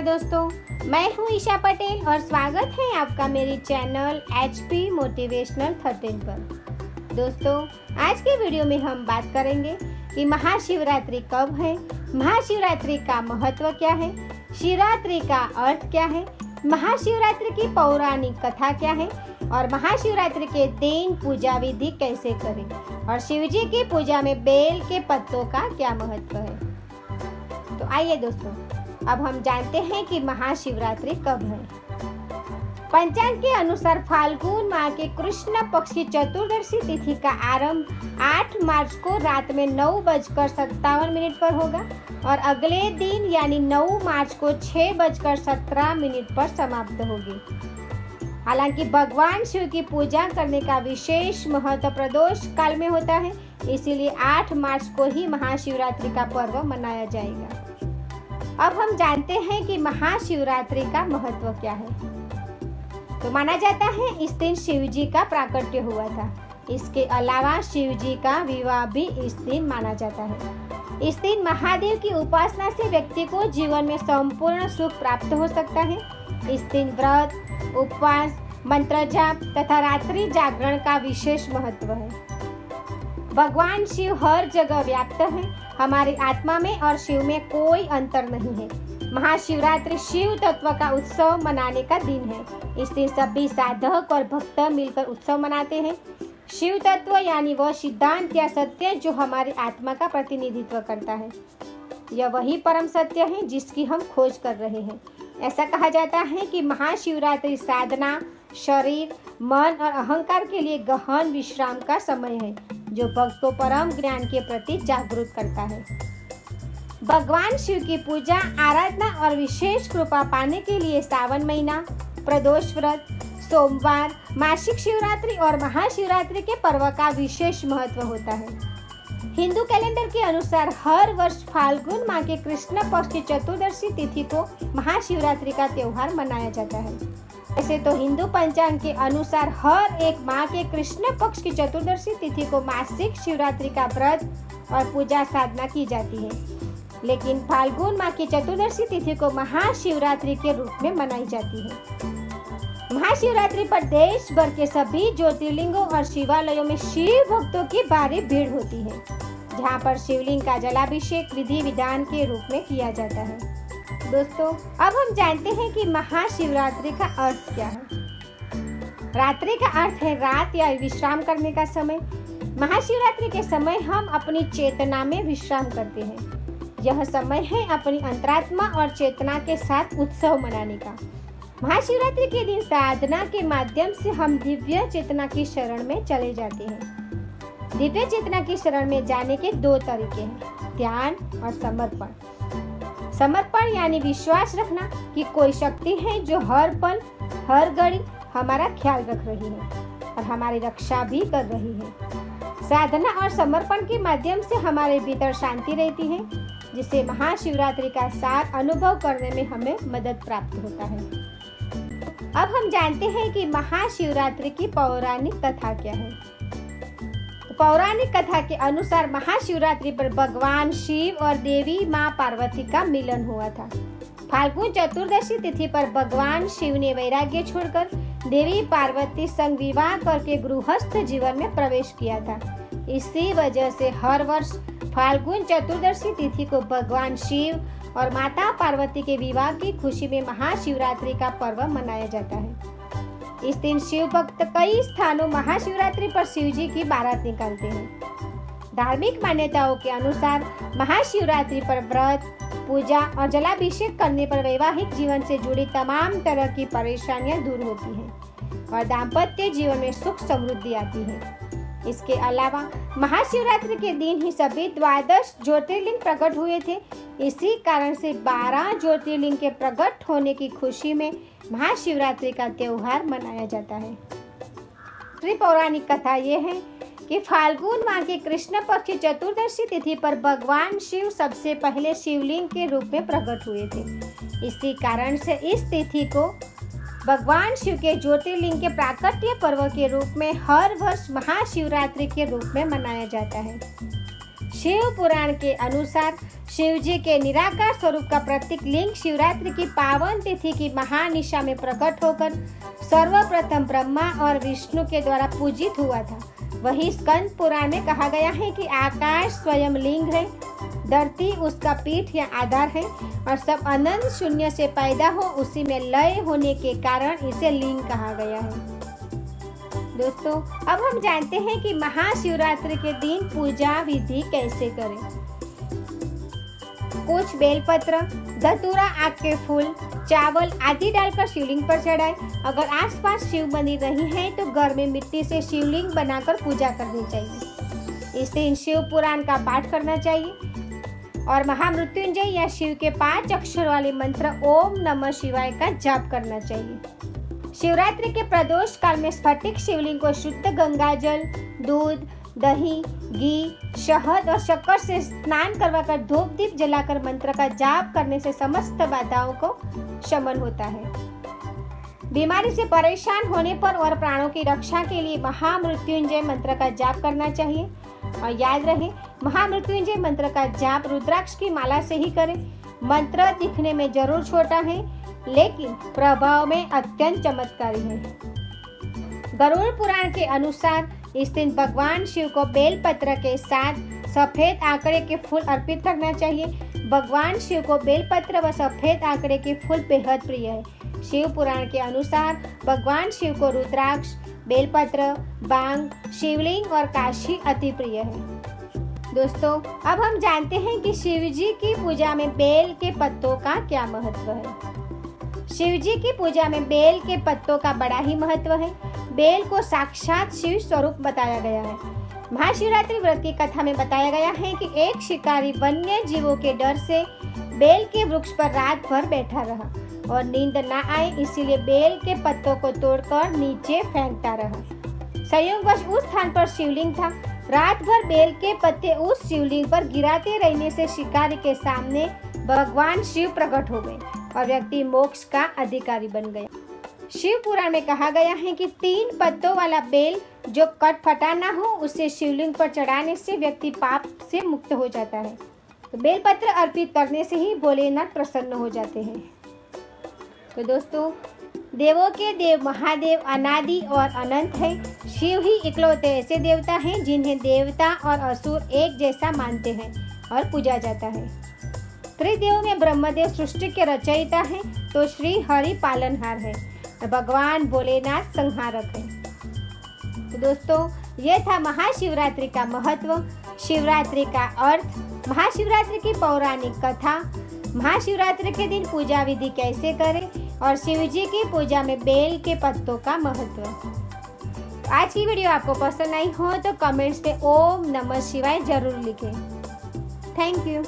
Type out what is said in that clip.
नमस्कार दोस्तों, मैं हूं ईशा पटेल और स्वागत है आपका मेरी चैनल HP मोटिवेशनल 13 पर। दोस्तों, आज के वीडियो में हम बात करेंगे कि महाशिवरात्रि कब है, महाशिवरात्रि का महत्व क्या है, शिवरात्रि का अर्थ क्या है, महाशिवरात्रि की पौराणिक कथा क्या है और महाशिवरात्रि के दिन पूजा विधि कैसे करें और शिव जी की पूजा में बेल के पत्तों का क्या महत्व है। तो आइए दोस्तों, अब हम जानते हैं कि महाशिवरात्रि कब है। पंचांग के अनुसार फाल्गुन माह के कृष्ण पक्ष की चतुर्दशी तिथि का आरंभ 8 मार्च को रात में 9:57 पर होगा और अगले दिन यानी 9 मार्च को 6:17 पर समाप्त होगी। हालांकि भगवान शिव की पूजा करने का विशेष महत्व प्रदोष काल में होता है, इसीलिए 8 मार्च को ही महाशिवरात्रि का पर्व मनाया जाएगा। अब हम जानते हैं कि महाशिवरात्रि का महत्व क्या है। तो माना जाता है इस दिन शिव जी का प्राकट्य हुआ था। इसके अलावा शिव जी का विवाह भी इस दिन माना जाता है। इस दिन महादेव की उपासना से व्यक्ति को जीवन में संपूर्ण सुख प्राप्त हो सकता है। इस दिन व्रत, उपवास, मंत्र जाप तथा रात्रि जागरण का विशेष महत्व है। भगवान शिव हर जगह व्याप्त है। हमारी आत्मा में और शिव में कोई अंतर नहीं है। महाशिवरात्रि शिव तत्व का उत्सव मनाने का दिन है। इस दिन सभी साधक और भक्त मिलकर उत्सव मनाते हैं। शिव तत्व यानी वह सिद्धांत या सत्य जो हमारी आत्मा का प्रतिनिधित्व करता है। यह वही परम सत्य है जिसकी हम खोज कर रहे हैं। ऐसा कहा जाता है कि महाशिवरात्रि साधना, शरीर, मन और अहंकार के लिए गहन विश्राम का समय है, जो भक्त को परम ज्ञान के प्रति जागरूक करता है। भगवान शिव की पूजा, आराधना और विशेष कृपा पाने के लिए सावन महीना, प्रदोष व्रत, सोमवार, मासिक शिवरात्रि और महाशिवरात्रि के पर्व का विशेष महत्व होता है। हिंदू कैलेंडर के अनुसार हर वर्ष फाल्गुन माह के कृष्ण पक्ष की चतुर्दशी तिथि को महाशिवरात्रि का त्योहार मनाया जाता है। वैसे तो हिंदू पंचांग के अनुसार हर एक माह के कृष्ण पक्ष की चतुर्दशी तिथि को मासिक शिवरात्रि का व्रत और पूजा साधना की जाती है, लेकिन फाल्गुन माह की चतुर्दशी तिथि को महाशिवरात्रि के रूप में मनाई जाती है। महाशिवरात्रि पर देश भर के सभी ज्योतिर्लिंगों और शिवालयों में शिव भक्तों की भारी भीड़ होती है, जहां पर शिवलिंग का जलाभिषेक विधि विधान के रूप में किया जाता है। दोस्तों, अब हम जानते हैं कि महाशिवरात्रि का अर्थ क्या है। रात्रि का अर्थ है रात या विश्राम करने का समय। महाशिवरात्रि के समय हम अपनी चेतना में विश्राम करते हैं। यह समय है अपनी अंतरात्मा और चेतना के साथ उत्सव मनाने का। महाशिवरात्रि के दिन साधना के माध्यम से हम दिव्य चेतना की शरण में चले जाते हैं। दिव्य चेतना की शरण में जाने के 2 तरीके हैं, ध्यान और समर्पण। समर्पण यानी विश्वास रखना कि कोई शक्ति है जो हर पल हर घड़ी हमारा ख्याल रख रही है और हमारी रक्षा भी कर रही है। साधना और समर्पण के माध्यम से हमारे भीतर शांति रहती है, जिससे महाशिवरात्रि का सार अनुभव करने में हमें मदद प्राप्त होता है। अब हम जानते हैं कि महाशिवरात्रि की पौराणिक कथा क्या है। पौराणिक कथा के अनुसार महाशिवरात्रि पर भगवान शिव और देवी मां पार्वती का मिलन हुआ था। फाल्गुन चतुर्दशी तिथि पर भगवान शिव ने वैराग्य छोड़कर देवी पार्वती संग विवाह करके गृहस्थ जीवन में प्रवेश किया था। इसी वजह से हर वर्ष फाल्गुन चतुर्दशी तिथि को भगवान शिव और माता पार्वती के विवाह की खुशी में महाशिवरात्रि का पर्व मनाया जाता है। इस दिन शिव भक्त कई स्थानों महाशिवरात्रि पर शिव जी की बारात निकालते हैं। धार्मिक मान्यताओं के अनुसार महाशिवरात्रि पर व्रत, पूजा और जलाभिषेक करने पर वैवाहिक जीवन से जुड़ी तमाम तरह की परेशानियां दूर होती हैं और दाम्पत्य जीवन में सुख समृद्धि आती है। इसके अलावा महाशिवरात्रि के दिन ही सभी 12 ज्योतिर्लिंग प्रकट हुए थे। इसी कारण से 12 ज्योतिर्लिंग के प्रकट होने की खुशी में महाशिवरात्रि का त्योहार मनाया जाता है। दूसरी पौराणिक कथा ये है कि फाल्गुन माह के कृष्ण पक्ष की चतुर्दशी तिथि पर भगवान शिव सबसे पहले शिवलिंग के रूप में प्रकट हुए थे। इसी कारण से इस तिथि को भगवान शिव के ज्योतिर्लिंग के प्राकट्य पर्व के रूप में हर वर्ष महाशिवरात्रि के रूप में मनाया जाता है। शिव पुराण के अनुसार शिव जी के निराकार स्वरूप का प्रतीक लिंग शिवरात्रि की पावन तिथि की महानिशा में प्रकट होकर सर्वप्रथम ब्रह्मा और विष्णु के द्वारा पूजित हुआ था। वही स्कंद पुराण में कहा गया है कि आकाश स्वयं लिंग है, धरती उसका पीठ या आधार है और सब अनंत शून्य से पैदा हो उसी में लय होने के कारण इसे लिंग कहा गया है। दोस्तों, अब हम जानते हैं कि महाशिवरात्रि के दिन पूजा विधि कैसे करें। कुछ बेलपत्र, धतूरा, आक के फूल, चावल आदि डालकर शिवलिंग पर चढ़ाएं। अगर आसपास शिव मंदिर नहीं है तो घर में मिट्टी से शिवलिंग बनाकर पूजा करनी चाहिए। इस दिन शिव पुराण का पाठ करना चाहिए और महामृत्युंजय या शिव के 5 अक्षर वाले मंत्र ओम नमः शिवाय का जाप करना चाहिए। शिवरात्रि के प्रदोष काल में स्फटिक शिवलिंग को शुद्ध गंगाजल, दूध, दही, घी, शहद और शक्कर से स्नान करवाकर धूप दीप जलाकर मंत्र का जाप करने से समस्त बाधाओं को शमन होता है। बीमारी से परेशान होने पर और प्राणों की रक्षा के लिए महामृत्युंजय मंत्र का जाप करना चाहिए और याद रहे महामृत्युंजय मंत्र का जाप रुद्राक्ष की माला से ही करें। मंत्र दिखने में जरूर छोटा है लेकिन प्रभाव में अत्यंत चमत्कारी है। गरुड़ पुराण के अनुसार इस दिन भगवान शिव को बेलपत्र के साथ सफेद आंकड़े के फूल अर्पित करना चाहिए। भगवान शिव को बेलपत्र व सफेद आंकड़े के फूल बेहद प्रिय है। शिव पुराण के अनुसार भगवान शिव को रुद्राक्ष, बेलपत्र, बांग, शिवलिंग और काशी अति प्रिय है। दोस्तों, अब हम जानते हैं कि शिव जी की पूजा में बेल के पत्तों का क्या महत्व है। शिव जी की पूजा में बेल के पत्तों का बड़ा ही महत्व है। बेल को साक्षात शिव स्वरूप बताया गया है। महाशिवरात्रि व्रत की कथा में बताया गया है कि एक शिकारी वन्य जीवों के डर से बेल के वृक्ष पर रात भर बैठा रहा और नींद न आए, इसीलिए बेल के पत्तों को तोड़कर नीचे फेंकता रहा। संयोगवश उस स्थान पर शिवलिंग था। रात भर बेल के पत्ते उस शिवलिंग पर गिराते रहने से शिकारी के सामने भगवान शिव प्रकट हो गए और व्यक्ति मोक्ष का अधिकारी बन गया। शिव पुराण में कहा गया है कि 3 पत्तों वाला बेल जो कट फटा ना हो उसे शिवलिंग पर चढ़ाने से व्यक्ति पाप से मुक्त हो जाता है। तो बेलपत्र अर्पित करने से ही भोलेनाथ प्रसन्न हो जाते हैं। तो दोस्तों, देवों के देव महादेव अनादि और अनंत है। शिव ही इकलौते ऐसे देवता हैं जिन्हें देवता और असुर एक जैसा मानते हैं और पूजा जाता है। त्रिदेव में ब्रह्मदेव सृष्टि के रचयिता हैं तो श्री हरि पालनहार है और भगवान भोलेनाथ संहारक है। तो दोस्तों, यह था महाशिवरात्रि का महत्व, शिवरात्रि का अर्थ, महाशिवरात्रि की पौराणिक कथा, महाशिवरात्रि के दिन पूजा विधि कैसे करें और शिव जी की पूजा में बेल के पत्तों का महत्व। आज की वीडियो आपको पसंद आई हो तो कमेंट्स में ओम नमः शिवाय जरूर लिखें। Thank you.